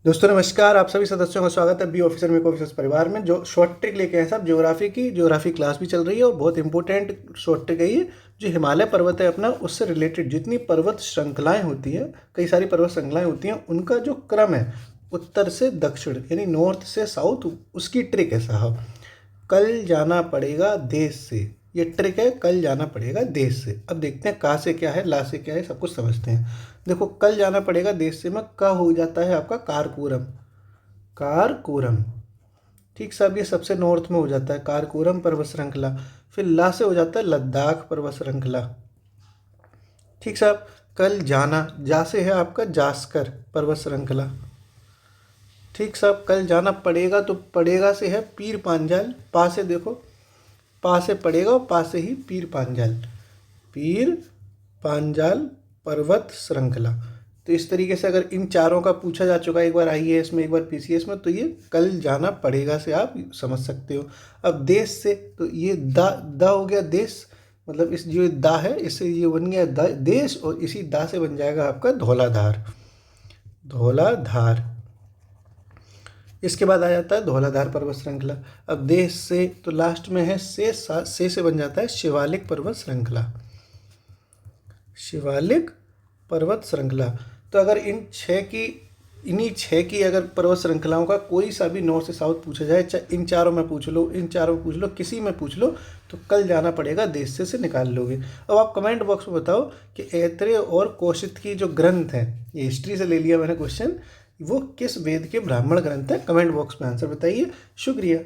दोस्तों नमस्कार, आप सभी सदस्यों का स्वागत है बी ऑफिसर मेक ऑफिसर्स परिवार में। जो शॉर्ट ट्रिक लेके हैं सब ज्योग्राफी क्लास भी चल रही है और बहुत इंपॉर्टेंट शॉर्ट ट्रिक है ये। जो हिमालय पर्वत है अपना, उससे रिलेटेड जितनी पर्वत श्रृंखलाएं होती हैं, कई सारी पर्वत श्रृंखलाएं होती हैं, उनका जो क्रम है उत्तर से दक्षिण यानी नॉर्थ से साउथ, उसकी ट्रिक है साहब। कल जाना पड़ेगा देश से, ये ट्रिक है, कल जाना पड़ेगा देश से। अब देखते हैं का से क्या है, ला से क्या है, सब कुछ समझते हैं। देखो, कल जाना पड़ेगा देश से में का हो जाता है आपका कारकोरम। कारकोरम, ठीक साहब, ये सबसे नॉर्थ में हो जाता है कारकोरम पर्वत श्रृंखला। फिर ला से हो जाता है लद्दाख पर्वत श्रृंखला। ठीक साहब, कल जाना, जा से है आपका जास्कर पर्वत श्रृंखला। ठीक साहब, कल जाना पड़ेगा, तो पड़ेगा से है पीर पांजाल। पा से देखो, पा से पड़ेगा और पा से ही पीर पांजाल, पीर पांजाल पर्वत श्रृंखला। तो इस तरीके से अगर इन चारों का पूछा जा चुका है, एक बार आईएएस में, एक बार पीसीएस में, तो ये कल जाना पड़ेगा से आप समझ सकते हो। अब देश से, तो ये दा हो गया देश, मतलब इस जो दा है इससे ये बन गया देश, और इसी दा से बन जाएगा आपका धौलाधार। धौलाधार, इसके बाद आ जाता है धौलाधार पर्वत श्रृंखला। अब देश से, तो लास्ट में है से बन जाता है शिवालिक पर्वत श्रृंखला। शिवालिक पर्वत श्रृंखला। तो अगर इन्हीं छः की अगर पर्वत श्रृंखलाओं का कोई सा भी नॉर्थ से साउथ पूछा जाए, चाहे इन चारों में पूछ लो, इन चारों में पूछ लो, किसी में पूछ लो, तो कल जाना पड़ेगा देश से निकाल लोगे। अब आप कमेंट बॉक्स में बताओ कि ऐत्रेय और कौशिक की जो ग्रंथ है, ये हिस्ट्री से ले लिया मैंने क्वेश्चन, वो किस वेद के ब्राह्मण ग्रंथ है। कमेंट बॉक्स में आंसर बताइए। शुक्रिया।